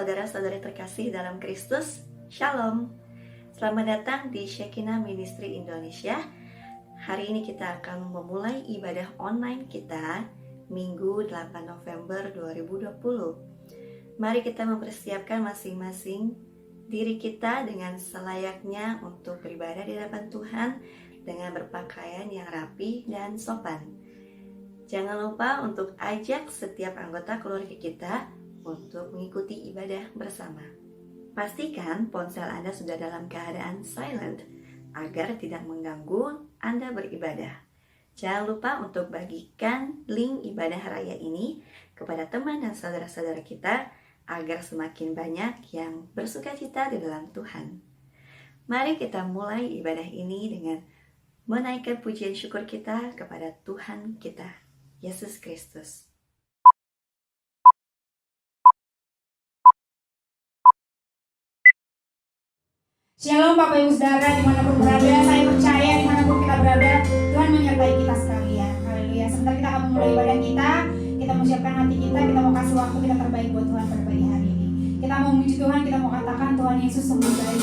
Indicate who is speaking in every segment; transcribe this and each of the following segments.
Speaker 1: saudara-saudari terkasih dalam Kristus, Shalom. Selamat datang di Shekinah Ministry Indonesia. Hari ini kita akan memulai ibadah online kita Minggu 8 November 2020. Mari kita mempersiapkan masing-masing diri kita dengan selayaknya untuk beribadah di hadapan Tuhan dengan berpakaian yang rapi dan sopan. Jangan lupa untuk ajak setiap anggota keluarga kita untuk mengikuti ibadah bersama. Pastikan ponsel Anda sudah dalam keadaan silent agar tidak mengganggu Anda beribadah. Jangan lupa untuk bagikan link ibadah raya ini kepada teman dan saudara-saudara kita agar semakin banyak yang bersukacita di dalam Tuhan. Mari kita mulai ibadah ini dengan menaikkan pujian syukur kita kepada Tuhan kita, Yesus Kristus.
Speaker 2: Shalom Bapak Ibu Saudara dimanapun berada, saya percaya dimanapun kita berada, Tuhan menyertai kita sekalian. Haleluya. Sebentar kita akan memulai ibadah kita mau siapkan hati kita mau kasih waktu kita terbaik buat Tuhan pada pagi hari ini. Kita mau memuji Tuhan, kita mau katakan Tuhan Yesus sungguh baik.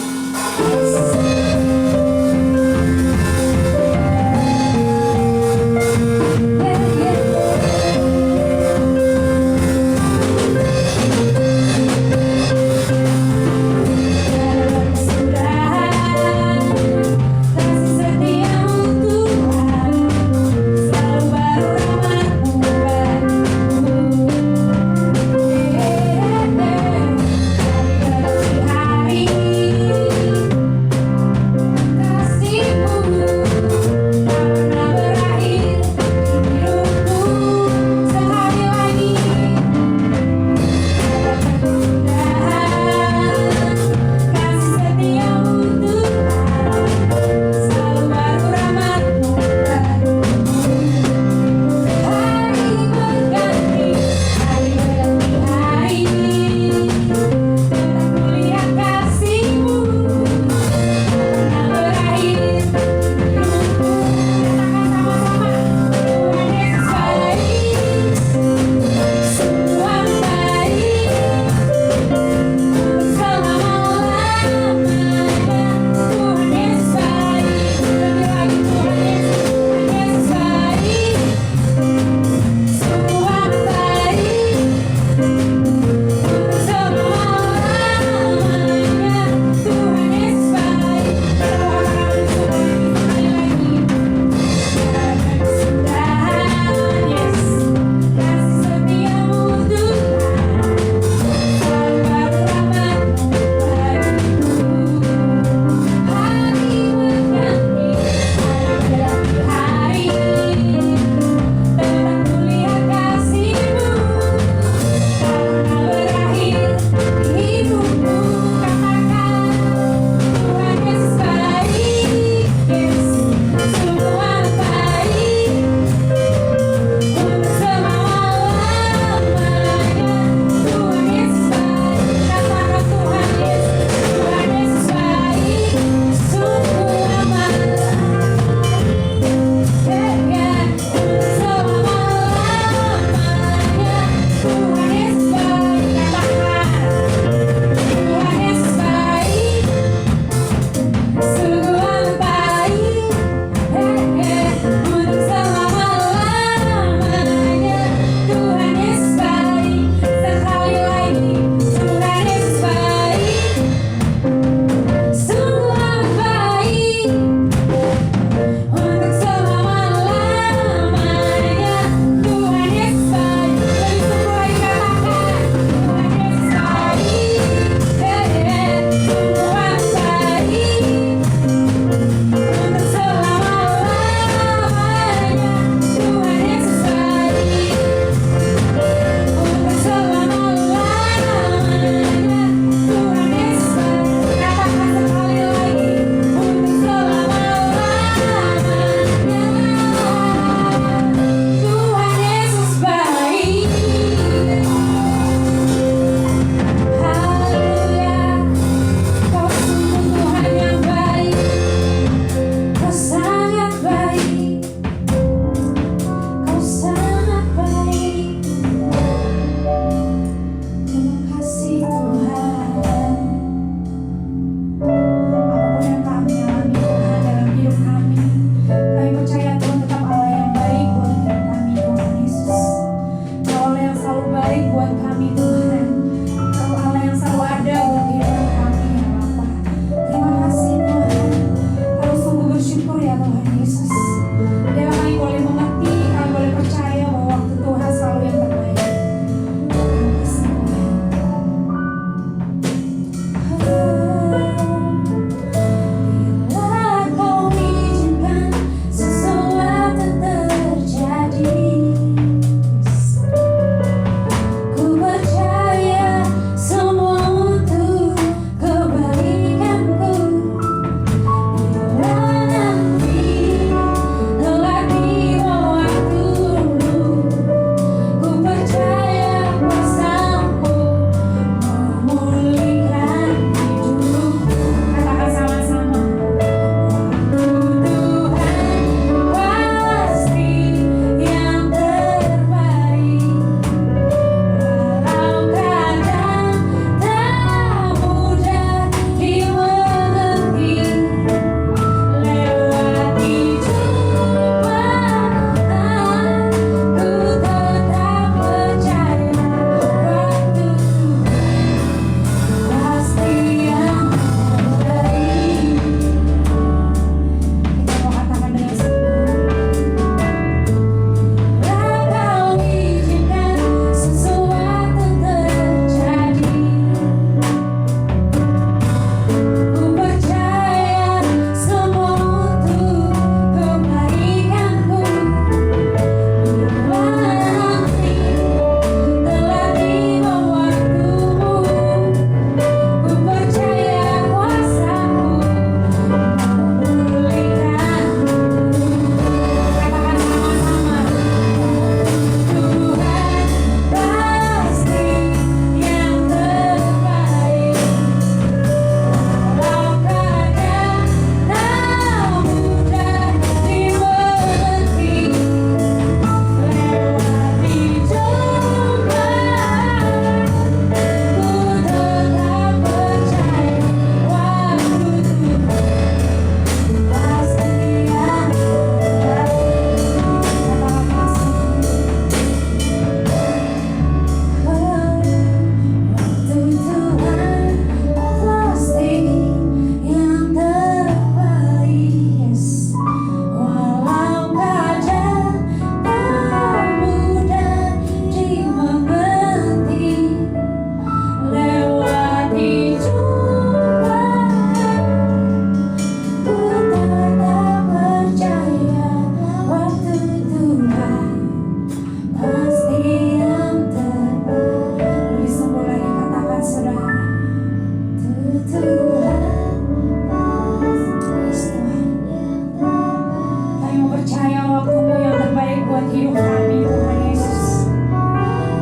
Speaker 2: percaya waktu-Mu yang terbaik buat hidup kami, Tuhan Yesus.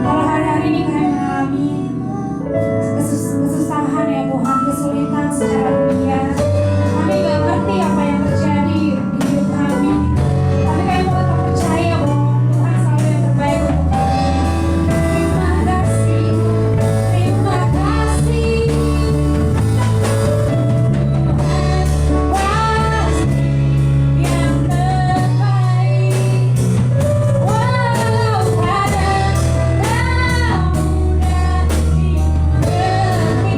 Speaker 2: Kalau hari-hari ini kami mengalami kesusahan ya Tuhan, kesulitan secara dunia, kami gak ngerti apa yang terjadi di hidup kami, tapi kami mau tetap percaya bahwa Tuhan selalu yang terbaik untuk kami. Terima kasih, terima kasih Tuhan, pasti yang terbaik. Walau kadang tak mudah dimengerti, lewati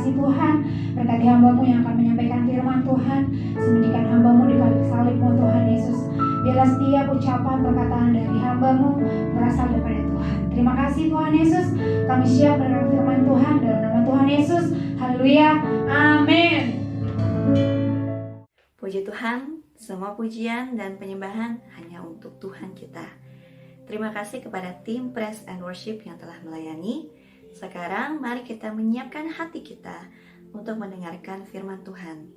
Speaker 2: kasih Tuhan. Berkati hamba-Mu yang akan menyampaikan firman Tuhan. Sembunyikan hamba-Mu di balik salib-Mu Tuhan Yesus. Biarlah setiap ucapan perkataan dari hamba-Mu berasal daripada Tuhan. Terima kasih Tuhan Yesus. Kami siap mendengar firman Tuhan dalam nama Tuhan Yesus. Haleluya. Amin.
Speaker 1: Puji Tuhan, semua pujian dan penyembahan hanya untuk Tuhan kita. Terima kasih kepada tim Praise and Worship yang telah melayani. Sekarang mari kita menyiapkan hati kita untuk mendengarkan firman Tuhan.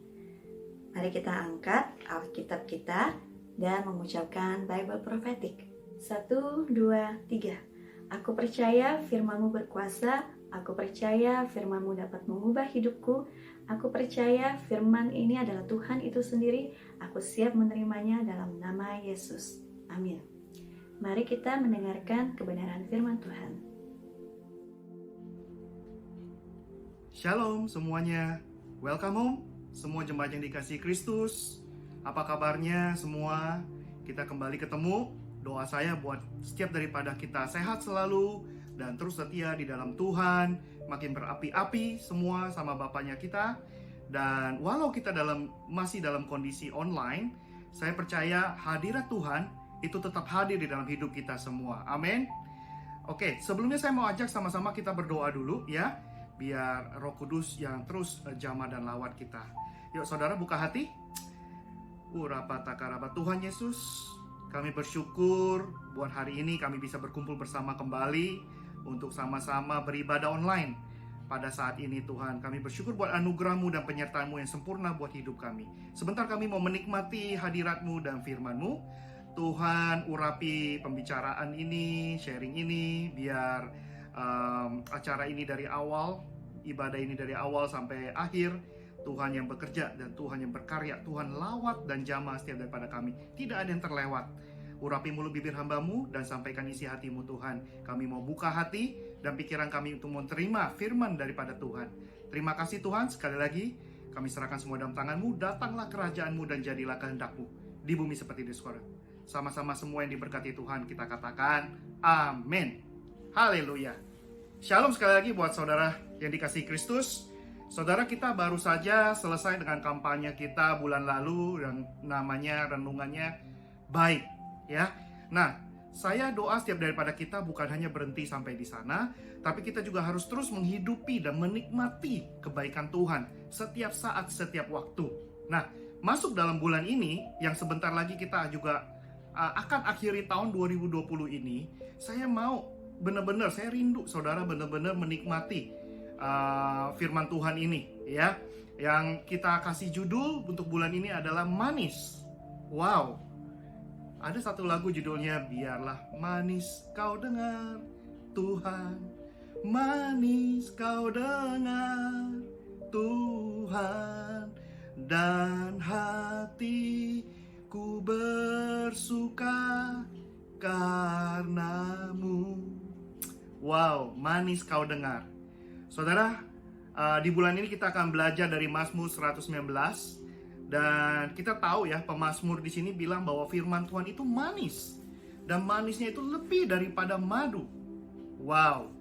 Speaker 1: Mari kita angkat Alkitab kita dan mengucapkan Bible Prophetic. 1, 2, 3. Aku percaya firman-Mu berkuasa. Aku percaya firman-Mu dapat mengubah hidupku. Aku percaya firman ini adalah Tuhan itu sendiri. Aku siap menerimanya dalam nama Yesus. Amin. Mari kita mendengarkan kebenaran firman Tuhan.
Speaker 3: Shalom semuanya. Welcome home. Semua jemaat yang dikasihi Kristus. Apa kabarnya semua? Kita kembali ketemu. Doa saya buat setiap daripada kita sehat selalu dan terus setia di dalam Tuhan, makin berapi-api semua sama Bapaknya kita. Dan walau kita masih dalam kondisi online, saya percaya hadirat Tuhan itu tetap hadir di dalam hidup kita semua. Amin. Oke, sebelumnya saya mau ajak sama-sama kita berdoa dulu ya, biar Roh Kudus yang terus jamah dan lawat kita. Yuk saudara buka hati. Urapatakaraba. Tuhan Yesus, kami bersyukur buat hari ini kami bisa berkumpul bersama kembali untuk sama-sama beribadah online pada saat ini Tuhan. Kami bersyukur buat anugerah-Mu dan penyertaan-Mu yang sempurna buat hidup kami. Sebentar kami mau menikmati hadirat-Mu dan firman-Mu. Tuhan urapi pembicaraan ini, sharing ini, biar acara ini dari awal, ibadah ini dari awal sampai akhir, Tuhan yang bekerja dan Tuhan yang berkarya. Tuhan lawat dan jamah setiap daripada kami. Tidak ada yang terlewat. Urapi mulut bibir hamba-Mu dan sampaikan isi hati-Mu Tuhan. Kami mau buka hati dan pikiran kami untuk menerima firman daripada Tuhan. Terima kasih Tuhan. Sekali lagi kami serahkan semua dalam tangan-Mu. Datanglah kerajaan-Mu dan jadilah kehendak-Mu di bumi seperti di surga. Sama-sama semua yang diberkati Tuhan kita katakan amin. Haleluya. Shalom sekali lagi buat saudara yang dikasihi Kristus. Saudara, kita baru saja selesai dengan kampanye kita bulan lalu dan namanya renungannya baik ya. Nah, saya doa setiap daripada kita bukan hanya berhenti sampai di sana, tapi kita juga harus terus menghidupi dan menikmati kebaikan Tuhan setiap saat, setiap waktu. Nah, masuk dalam bulan ini yang sebentar lagi kita juga akan akhiri tahun 2020 ini, saya mau benar-benar, saya rindu saudara benar-benar menikmati firman Tuhan ini ya. Yang kita kasih judul untuk bulan ini adalah manis. Wow. Ada satu lagu judulnya Biarlah Manis Kau Dengar Tuhan, manis Kau dengar Tuhan, dan hatiku bersuka karenamu. Wow, manis Kau dengar. Saudara, di bulan ini kita akan belajar dari Mazmur 119. Dan kita tahu ya, pemazmur di sini bilang bahwa firman Tuhan itu manis. Dan manisnya itu lebih daripada madu. Wow.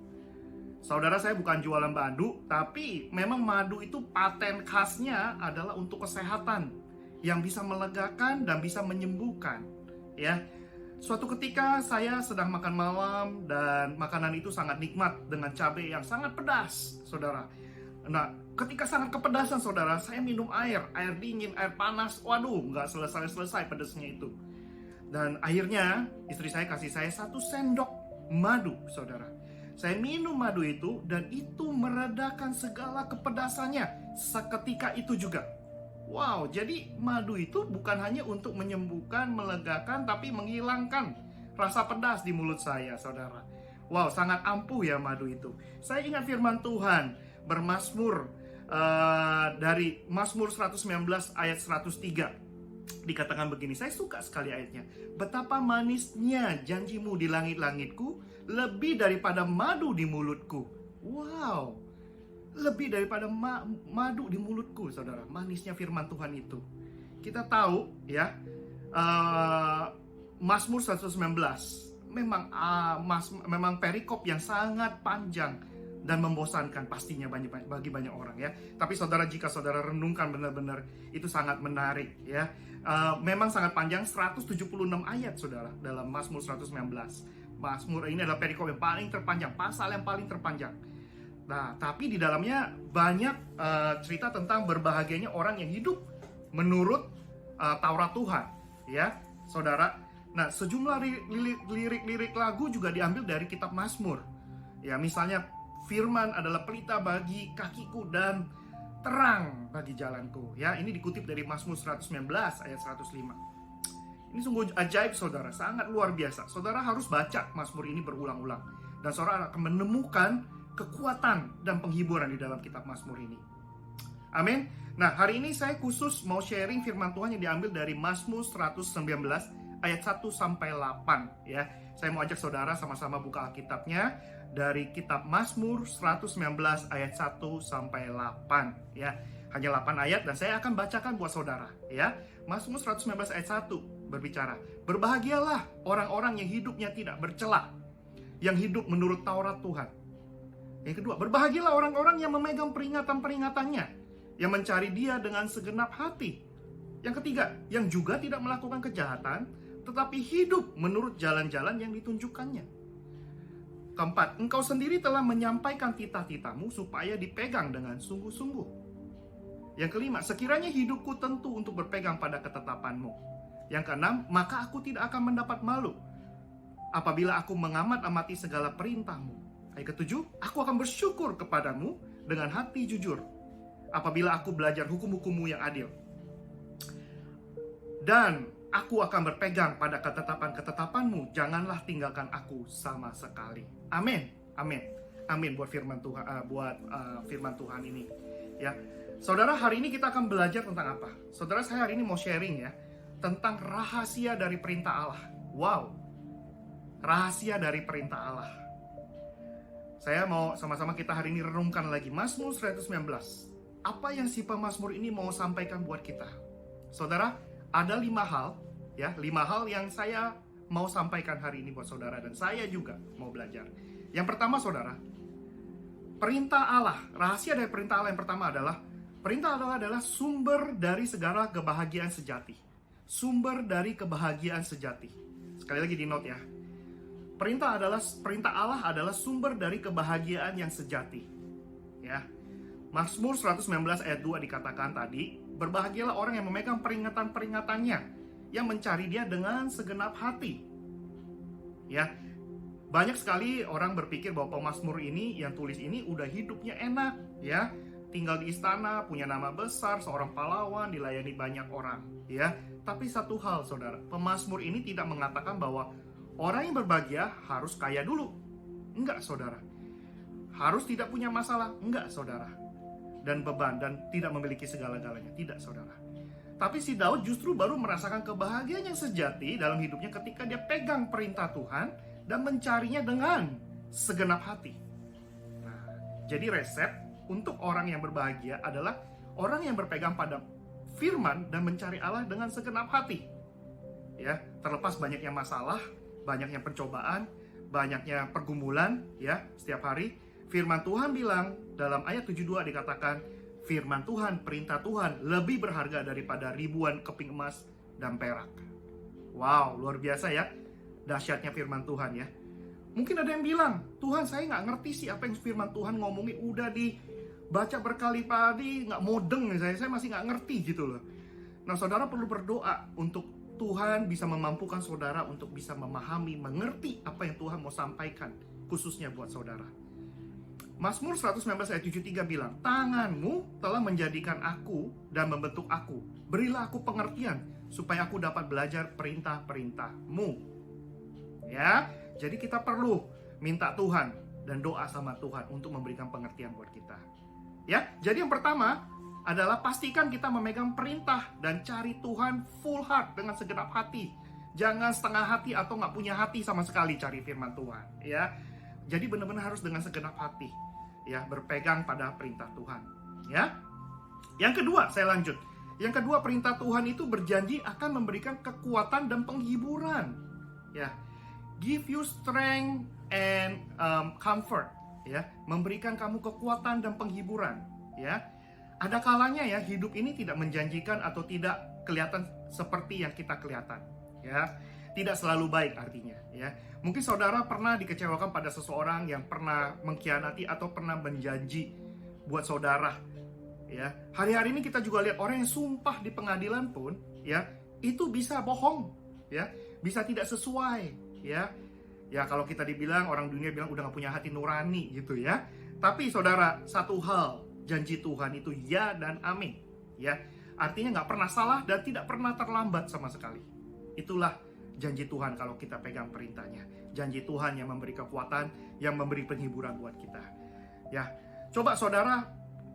Speaker 3: Saudara, saya bukan jualan madu, tapi memang madu itu paten khasnya adalah untuk kesehatan. Yang bisa melegakan dan bisa menyembuhkan. Ya. Suatu ketika saya sedang makan malam dan makanan itu sangat nikmat dengan cabai yang sangat pedas, saudara. Nah, ketika sangat kepedasan, saudara, saya minum air dingin, air panas. Waduh, nggak selesai-selesai pedasnya itu. Dan akhirnya istri saya kasih saya 1 sendok madu, saudara. Saya minum madu itu dan itu meredakan segala kepedasannya seketika itu juga. Wow, jadi madu itu bukan hanya untuk menyembuhkan, melegakan, tapi menghilangkan rasa pedas di mulut saya, saudara. Wow, sangat ampuh ya madu itu. Saya ingat firman Tuhan bermazmur dari Mazmur 119 ayat 103. Dikatakan begini, saya suka sekali ayatnya. Betapa manisnya janjimu di langit-langitku, lebih daripada madu di mulutku. Wow. Lebih daripada madu di mulutku, saudara. Manisnya firman Tuhan itu. Kita tahu ya, Mazmur 119 memang perikop yang sangat panjang dan membosankan pastinya bagi banyak orang ya. Tapi saudara, jika saudara renungkan benar-benar, itu sangat menarik ya. Memang sangat panjang, 176 ayat saudara dalam Mazmur 119. Mazmur ini adalah perikop yang paling terpanjang, pasal yang paling terpanjang. Nah, tapi di dalamnya banyak cerita tentang berbahagianya orang yang hidup menurut Taurat Tuhan ya saudara. Nah, sejumlah lirik-lirik lagu juga diambil dari kitab Mazmur ya. Misalnya, firman adalah pelita bagi kakiku dan terang bagi jalanku ya. Ini dikutip dari Mazmur 119 ayat 105. Ini sungguh ajaib saudara, sangat luar biasa. Saudara harus baca Mazmur ini berulang-ulang, dan saudara akan menemukan kekuatan dan penghiburan di dalam kitab Mazmur ini. Amin. Nah, hari ini saya khusus mau sharing firman Tuhan yang diambil dari Mazmur 119 ayat 1 sampai 8 ya. Saya mau ajak saudara sama-sama buka Alkitabnya dari kitab Mazmur 119 ayat 1 sampai 8 ya. Hanya 8 ayat dan saya akan bacakan buat saudara ya. Mazmur 119 ayat 1 berbicara, berbahagialah orang-orang yang hidupnya tidak bercela, yang hidup menurut Taurat Tuhan. Yang kedua, berbahagialah orang-orang yang memegang peringatan-peringatannya, yang mencari Dia dengan segenap hati. Yang ketiga, yang juga tidak melakukan kejahatan, tetapi hidup menurut jalan-jalan yang ditunjukkannya. Keempat, engkau sendiri telah menyampaikan titah-titahmu supaya dipegang dengan sungguh-sungguh. Yang kelima, sekiranya hidupku tentu untuk berpegang pada ketetapanmu. Yang keenam, maka aku tidak akan mendapat malu apabila aku mengamat-amati segala perintahmu. Ayat ketujuh, aku akan bersyukur kepadamu dengan hati jujur apabila aku belajar hukum-hukummu yang adil. Dan aku akan berpegang pada ketetapan-ketetapanmu, janganlah tinggalkan aku sama sekali. Amin, amin, amin buat firman Tuhan, firman Tuhan ini. Ya, saudara, hari ini kita akan belajar tentang apa? Saudara, saya hari ini mau sharing ya tentang rahasia dari perintah Allah. Wow, rahasia dari perintah Allah. Saya mau sama-sama kita hari ini renungkan lagi Mazmur 119. Apa yang si pemazmur ini mau sampaikan buat kita? Saudara, ada 5 hal ya, 5 hal yang saya mau sampaikan hari ini buat saudara, dan saya juga mau belajar. Yang pertama saudara, perintah Allah, rahasia dari perintah Allah yang pertama adalah perintah Allah adalah sumber dari segala kebahagiaan sejati. Sumber dari kebahagiaan sejati. Sekali lagi di note ya. Perintah Allah adalah sumber dari kebahagiaan yang sejati. Ya. Mazmur 119 ayat 2 dikatakan tadi, berbahagialah orang yang memegang peringatan-peringatannya, yang mencari Dia dengan segenap hati. Ya. Banyak sekali orang berpikir bahwa pemazmur ini yang tulis ini udah hidupnya enak, ya. Tinggal di istana, punya nama besar, seorang pahlawan, dilayani banyak orang, ya. Tapi satu hal saudara, pemazmur ini tidak mengatakan bahwa orang yang berbahagia harus kaya dulu. Enggak saudara. Harus tidak punya masalah. Enggak saudara. Dan beban, dan tidak memiliki segala-galanya. Tidak saudara. Tapi si Daud justru baru merasakan kebahagiaan yang sejati dalam hidupnya ketika dia pegang perintah Tuhan dan mencarinya dengan segenap hati. Nah, jadi resep untuk orang yang berbahagia adalah orang yang berpegang pada firman dan mencari Allah dengan segenap hati. Ya, terlepas banyaknya masalah, banyaknya pencobaan, banyaknya pergumulan, ya, setiap hari, firman Tuhan bilang dalam ayat 72 dikatakan, firman Tuhan, perintah Tuhan lebih berharga daripada ribuan keping emas dan perak. Wow, luar biasa ya, dahsyatnya firman Tuhan ya. Mungkin ada yang bilang, Tuhan saya nggak ngerti sih apa yang firman Tuhan ngomongin, udah dibaca berkali-kali, nggak modeng saya masih nggak ngerti gitu loh. Nah saudara perlu berdoa untuk Tuhan bisa memampukan saudara untuk bisa memahami, mengerti apa yang Tuhan mau sampaikan, khususnya buat saudara. Mazmur 119 ayat 73 bilang, tanganmu telah menjadikan aku dan membentuk aku. Berilah aku pengertian, supaya aku dapat belajar perintah-perintahmu. Ya, jadi kita perlu minta Tuhan dan doa sama Tuhan untuk memberikan pengertian buat kita. Ya, jadi yang pertama adalah pastikan kita memegang perintah dan cari Tuhan full heart dengan segenap hati. Jangan setengah hati atau nggak punya hati sama sekali cari firman Tuhan. Ya, jadi benar-benar harus dengan segenap hati. Ya, berpegang pada perintah Tuhan. Ya, yang kedua saya lanjut. Yang kedua, perintah Tuhan itu berjanji akan memberikan kekuatan dan penghiburan. Ya, give you strength and comfort. ya, memberikan kamu kekuatan dan penghiburan, ya. Ada kalanya ya hidup ini tidak menjanjikan atau tidak kelihatan seperti yang kita kelihatan, ya. Tidak selalu baik artinya, ya. Mungkin saudara pernah dikecewakan pada seseorang yang pernah mengkhianati atau pernah menjanji buat saudara, ya. Hari-hari ini kita juga lihat orang yang sumpah di pengadilan pun, ya, itu bisa bohong, ya, bisa tidak sesuai, ya. Ya kalau kita dibilang orang dunia bilang udah gak punya hati nurani gitu ya. Tapi saudara, satu hal, janji Tuhan itu ya dan amin, ya. Artinya gak pernah salah dan tidak pernah terlambat sama sekali. Itulah janji Tuhan kalau kita pegang perintahnya. Janji Tuhan yang memberi kekuatan, yang memberi penghiburan buat kita. Ya, coba saudara,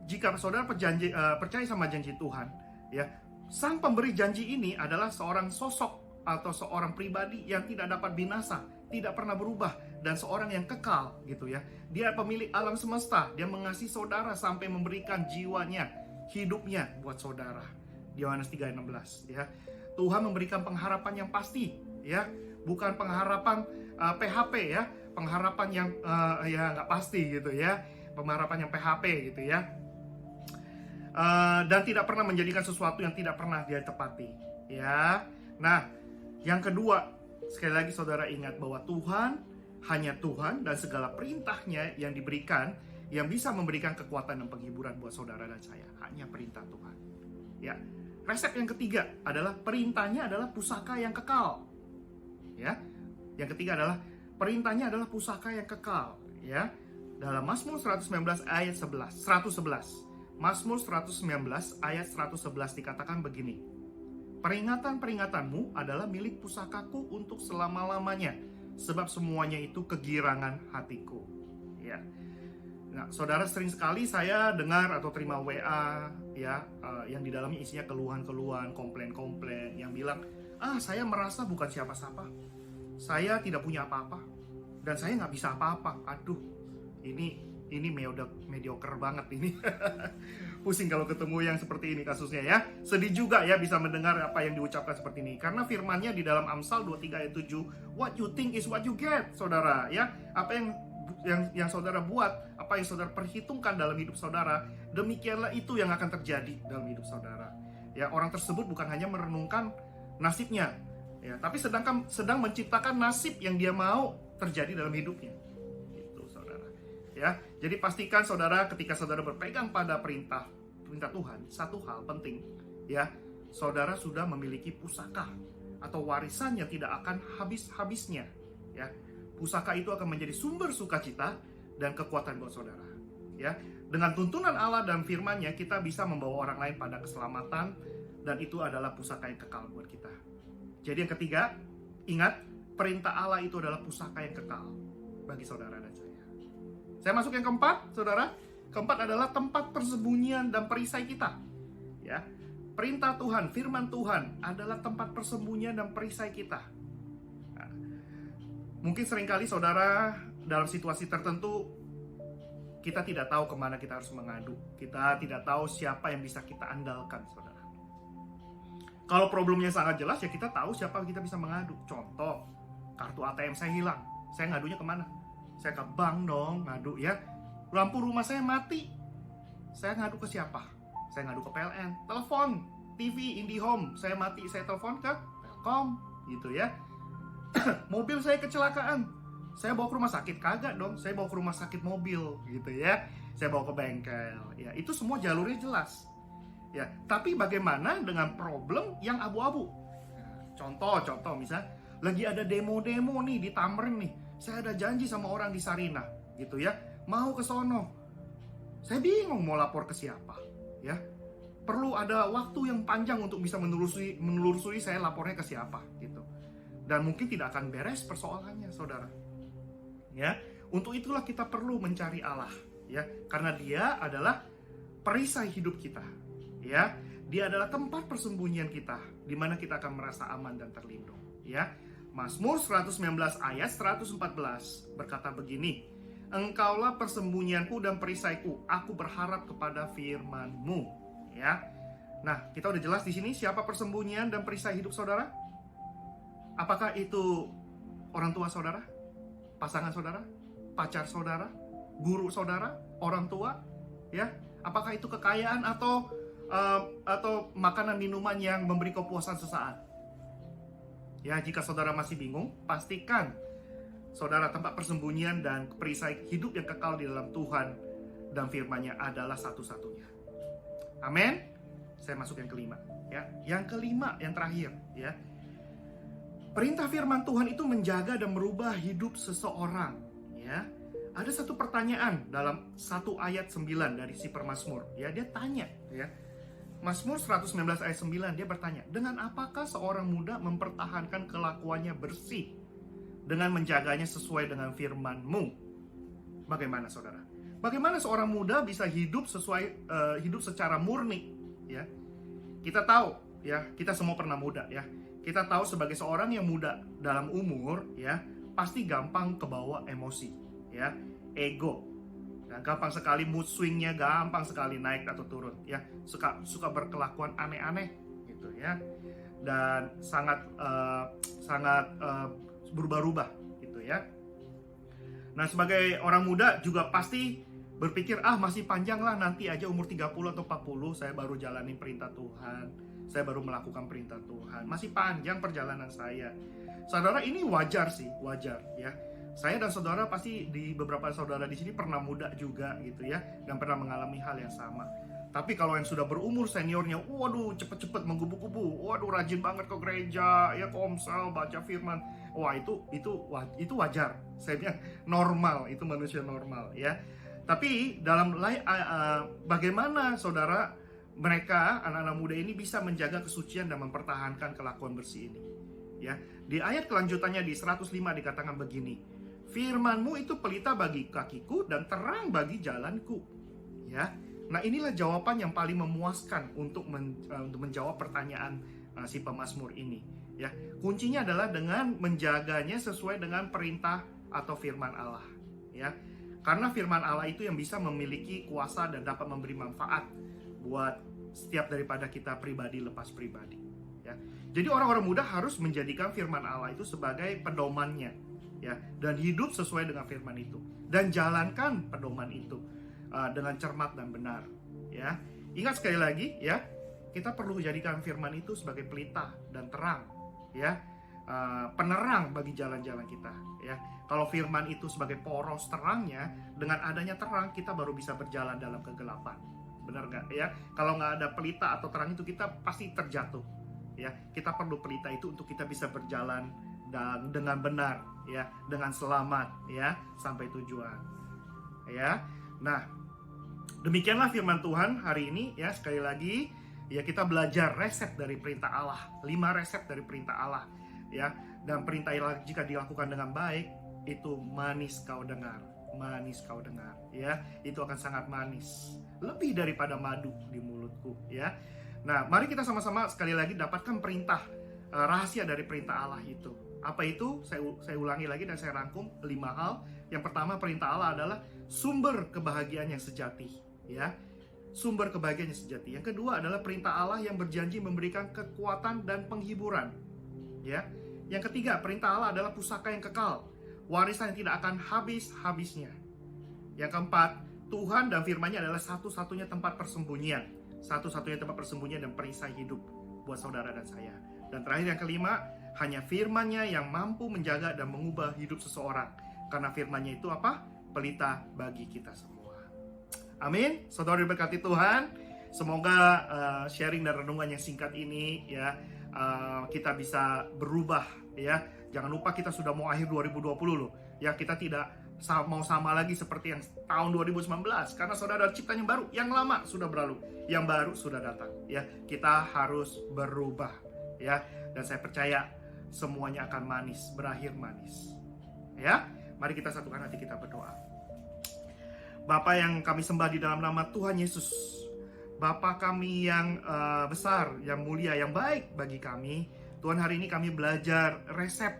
Speaker 3: jika saudara percaya sama janji Tuhan, ya, sang pemberi janji ini adalah seorang sosok atau seorang pribadi yang tidak dapat binasa, tidak pernah berubah, dan seorang yang kekal gitu ya. Dia pemilik alam semesta, dia mengasihi saudara sampai memberikan jiwanya, hidupnya buat saudara. Yohanes 3:16 ya. Tuhan memberikan pengharapan yang pasti ya, bukan pengharapan PHP ya, pengharapan yang ya nggak pasti gitu ya, pengharapan yang PHP gitu ya. Dan tidak pernah menjadikan sesuatu yang tidak pernah dia tepati ya. Nah, yang kedua, sekali lagi saudara ingat bahwa Tuhan, hanya Tuhan dan segala perintahnya yang diberikan, yang bisa memberikan kekuatan dan penghiburan buat saudara dan saya. Hanya perintah Tuhan. Ya. Resep yang ketiga adalah perintahnya adalah pusaka yang kekal. Ya. Yang ketiga adalah perintahnya adalah pusaka yang kekal. Ya. Dalam Mazmur 119 ayat 111. Mazmur 119 ayat 111 dikatakan begini. Peringatan-peringatanmu adalah milik pusakaku untuk selama-lamanya, sebab semuanya itu kegirangan hatiku. Ya. Nah, saudara, sering sekali saya dengar atau terima WA ya, yang di dalamnya isinya keluhan-keluhan, komplain-komplain yang bilang, saya merasa bukan siapa-siapa, saya tidak punya apa-apa, dan saya nggak bisa apa-apa. Aduh, ini mediocre banget ini. Pusing kalau ketemu yang seperti ini kasusnya ya. Sedih juga ya bisa mendengar apa yang diucapkan seperti ini. Karena firmannya di dalam Amsal 23 ayat 7, what you think is what you get, saudara ya. Apa yang saudara buat, apa yang saudara perhitungkan dalam hidup saudara, demikianlah itu yang akan terjadi dalam hidup saudara. Ya, orang tersebut bukan hanya merenungkan nasibnya, ya, tapi sedang menciptakan nasib yang dia mau terjadi dalam hidupnya. Ya, jadi pastikan saudara ketika saudara berpegang pada perintah Tuhan, satu hal penting, ya, saudara sudah memiliki pusaka atau warisan yang tidak akan habis-habisnya, ya. Pusaka itu akan menjadi sumber sukacita dan kekuatan buat saudara, ya. Dengan tuntunan Allah dan firman-Nya kita bisa membawa orang lain pada keselamatan, dan itu adalah pusaka yang kekal buat kita. Jadi yang ketiga, ingat, perintah Allah itu adalah pusaka yang kekal bagi saudara dan saya. Saya masuk yang keempat, saudara. Keempat adalah tempat persembunyian dan perisai kita. Ya, perintah Tuhan, firman Tuhan adalah tempat persembunyian dan perisai kita. Nah, mungkin seringkali saudara dalam situasi tertentu kita tidak tahu kemana kita harus mengadu. Kita tidak tahu siapa yang bisa kita andalkan, saudara. Kalau problemnya sangat jelas ya kita tahu siapa kita bisa mengadu. Contoh, kartu ATM saya hilang. Saya ngadunya kemana? Saya ke bank dong, ngadu ya. Lampu rumah saya mati, saya ngadu ke siapa? Saya ngadu ke PLN. Telepon, TV, IndiHome, saya mati, saya telepon ke Telkom, gitu ya. Mobil saya kecelakaan, saya bawa ke rumah sakit? Kagak dong, saya bawa ke rumah sakit mobil, gitu ya. Saya bawa ke bengkel, ya. Itu semua jalurnya jelas. Ya, tapi bagaimana dengan problem yang abu-abu? Contoh misalnya, lagi ada demo-demo nih di Tamrin nih. Saya ada janji sama orang di Sarina, gitu ya, mau ke sono. Saya bingung mau lapor ke siapa, ya. Perlu ada waktu yang panjang untuk bisa menelusuri saya lapornya ke siapa, gitu. Dan mungkin tidak akan beres persoalannya, saudara. Ya, untuk itulah kita perlu mencari Allah, ya, karena Dia adalah perisai hidup kita, ya. Dia adalah tempat persembunyian kita, di mana kita akan merasa aman dan terlindung, ya. Mazmur 119 ayat 114 berkata begini, Engkaulah persembunyianku dan perisaiku, aku berharap kepada firman-Mu. Ya. Nah, kita udah jelas di sini siapa persembunyian dan perisai hidup saudara? Apakah itu orang tua saudara? Pasangan saudara? Pacar saudara? guru saudara, orang tua? Ya, apakah itu kekayaan atau makanan minuman yang memberi kepuasan sesaat? Ya, jika saudara masih bingung, pastikan saudara tempat persembunyian dan perisai hidup yang kekal di dalam Tuhan dan firman-Nya adalah satu-satunya. Amin. Saya masuk yang kelima, ya. Yang kelima, yang terakhir, ya. Perintah firman Tuhan itu menjaga dan merubah hidup seseorang, ya. Ada satu pertanyaan dalam satu ayat 9 dari si Permazmur, ya. Dia tanya, ya. Mazmur 119 ayat 9, dia bertanya, dengan apakah seorang muda mempertahankan kelakuannya bersih dengan menjaganya sesuai dengan firman-Mu? Bagaimana saudara? Bagaimana seorang muda bisa hidup hidup secara murni? Ya, kita tahu, ya, kita semua pernah muda, ya. Kita tahu sebagai seorang yang muda dalam umur, ya, pasti gampang kebawa emosi, ya, ego. Nah, gampang sekali mood swingnya, gampang sekali naik atau turun, ya. Suka berkelakuan aneh-aneh, gitu, ya. Dan sangat berubah-ubah, gitu, ya. Nah, sebagai orang muda juga pasti berpikir, masih panjang lah, nanti aja umur 30 atau 40 saya baru jalani perintah Tuhan, saya baru melakukan perintah Tuhan, masih panjang perjalanan saya. Saudara, ini wajar sih, wajar, ya. Saya dan saudara pasti, beberapa saudara di sini pernah muda juga, gitu, ya, dan pernah mengalami hal yang sama. Tapi kalau yang sudah berumur seniornya, waduh, cepet-cepet menggebu-gebu, waduh, rajin banget ke gereja, ya, komsel, baca firman, wah, itu wajar. Saya bilang normal, itu manusia normal, ya. Tapi bagaimana saudara, mereka anak-anak muda ini bisa menjaga kesucian dan mempertahankan kelakuan bersih ini, ya. Di ayat kelanjutannya di 105 dikatakan begini, firman-Mu itu pelita bagi kakiku dan terang bagi jalanku, ya. Nah, inilah jawaban yang paling memuaskan untuk menjawab pertanyaan si pemazmur ini, ya. Kuncinya adalah dengan menjaganya sesuai dengan perintah atau firman Allah, ya. Karena firman Allah itu yang bisa memiliki kuasa dan dapat memberi manfaat buat setiap daripada kita pribadi lepas pribadi, ya. Jadi orang-orang muda harus menjadikan firman Allah itu sebagai pedomannya, ya, dan hidup sesuai dengan firman itu dan jalankan pedoman itu dengan cermat dan benar, ya. Ingat sekali lagi, ya, kita perlu jadikan firman itu sebagai pelita dan terang, ya, penerang bagi jalan-jalan kita, ya. Kalau firman itu sebagai poros terangnya, dengan adanya terang kita baru bisa berjalan dalam kegelapan. Benar nggak, ya? Kalau nggak ada pelita atau terang itu kita pasti terjatuh, ya. Kita perlu pelita itu untuk kita bisa berjalan dan dengan benar, ya, dengan selamat, ya, sampai tujuan, ya. Nah, demikianlah firman Tuhan hari ini, ya. Sekali lagi, ya, kita belajar resep dari perintah Allah, 5 resep dari perintah Allah, ya. Dan perintah Allah jika dilakukan dengan baik itu manis kau dengar, ya. Itu akan sangat manis, lebih daripada madu di mulutku, ya. Nah, mari kita sama-sama sekali lagi dapatkan perintah rahasia dari perintah Allah itu. Apa itu? Saya ulangi lagi dan saya rangkum 5 hal. Yang pertama, perintah Allah adalah sumber kebahagiaan yang sejati, ya. Sumber kebahagiaan yang sejati. Yang kedua adalah perintah Allah yang berjanji memberikan kekuatan dan penghiburan, ya. Yang ketiga, perintah Allah adalah pusaka yang kekal, warisan yang tidak akan habis-habisnya. Yang keempat, Tuhan dan firman-Nya adalah satu-satunya tempat persembunyian, dan perisai hidup buat saudara dan saya. Dan terakhir yang kelima, hanya firman-Nya yang mampu menjaga dan mengubah hidup seseorang. Karena firman-Nya itu apa? Pelita bagi kita semua. Amin. Saudara diberkati Tuhan. Semoga sharing dan renungan yang singkat ini, ya, kita bisa berubah, ya. Jangan lupa kita sudah mau akhir 2020 loh. Ya, kita tidak mau sama lagi seperti yang tahun 2019 karena saudara ada ciptaan yang baru, yang lama sudah berlalu, yang baru sudah datang, ya. Kita harus berubah, ya. Dan saya percaya semuanya akan manis, berakhir manis. Ya, mari kita satukan hati kita berdoa. Bapa yang kami sembah di dalam nama Tuhan Yesus, Bapa kami yang besar, yang mulia, yang baik bagi kami, Tuhan, hari ini kami belajar resep,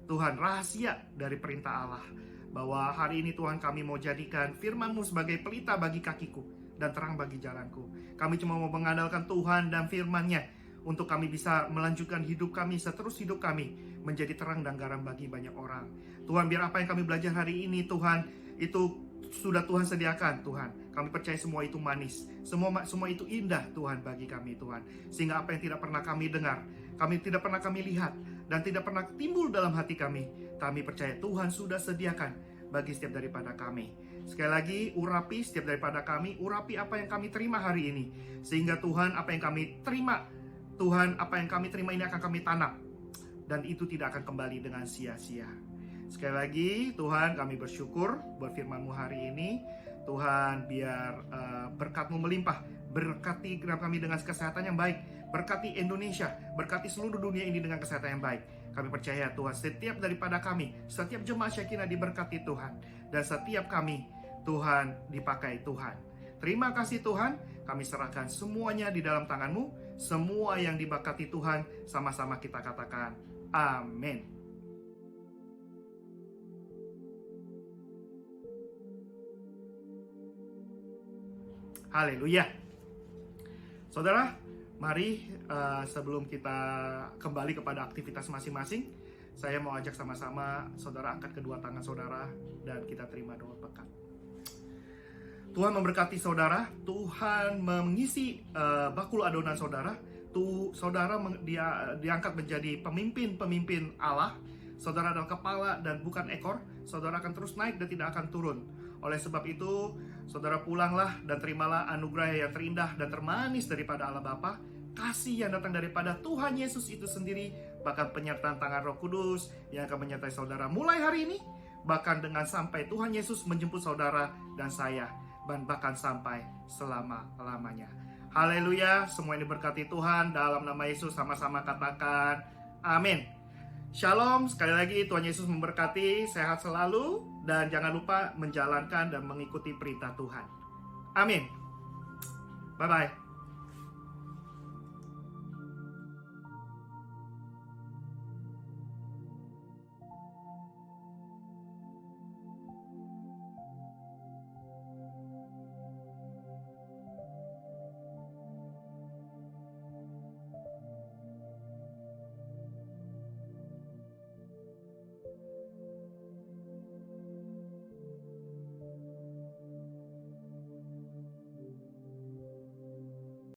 Speaker 3: Tuhan, rahasia dari perintah Allah. Bahwa hari ini Tuhan kami mau jadikan firman-Mu sebagai pelita bagi kakiku dan terang bagi jalanku. Kami cuma mau mengandalkan Tuhan dan firman-Nya untuk kami bisa melanjutkan hidup kami, seterus hidup kami menjadi terang dan garam bagi banyak orang. Tuhan, biar apa yang kami belajar hari ini, Tuhan, itu sudah Tuhan sediakan, Tuhan. Kami percaya semua itu manis, semua itu indah, Tuhan, bagi kami, Tuhan. Sehingga apa yang tidak pernah kami dengar, tidak pernah kami lihat, dan tidak pernah timbul dalam hati kami percaya Tuhan sudah sediakan bagi setiap daripada kami. Sekali lagi, urapi setiap daripada kami, urapi apa yang kami terima hari ini. Sehingga Tuhan, apa yang kami terima, Tuhan, apa yang kami terima ini akan kami tanam. Dan itu tidak akan kembali dengan sia-sia. Sekali lagi, Tuhan, kami bersyukur buat firman-Mu hari ini. Tuhan, biar berkat-Mu melimpah. Berkati kami dengan kesehatan yang baik. Berkati Indonesia, berkati seluruh dunia ini dengan kesehatan yang baik. Kami percaya, Tuhan, setiap daripada kami, setiap jemaat Shekinah diberkati Tuhan. Dan setiap kami, Tuhan, dipakai Tuhan. Terima kasih Tuhan, kami serahkan semuanya di dalam tangan-Mu. Semua yang diberkati Tuhan, sama-sama kita katakan, amin. Haleluya. Saudara, mari sebelum kita kembali kepada aktivitas masing-masing, saya mau ajak sama-sama saudara angkat kedua tangan saudara dan kita terima doa berkat. Tuhan memberkati saudara, Tuhan mengisi bakul adonan saudara. Saudara diangkat menjadi pemimpin Allah. Saudara adalah kepala dan bukan ekor. Saudara akan terus naik dan tidak akan turun. Oleh sebab itu, saudara pulanglah dan terimalah anugerah yang terindah dan termanis daripada Allah Bapa, kasih yang datang daripada Tuhan Yesus itu sendiri, bahkan penyertaan tangan Roh Kudus yang akan menyertai saudara mulai hari ini, bahkan dengan sampai Tuhan Yesus menjemput saudara dan saya, dan bahkan sampai selama-lamanya. Haleluya, semua ini berkati Tuhan, dalam nama Yesus sama-sama katakan amin. Shalom, sekali lagi Tuhan Yesus memberkati, sehat selalu, dan jangan lupa menjalankan dan mengikuti perintah Tuhan. Amin. Bye-bye.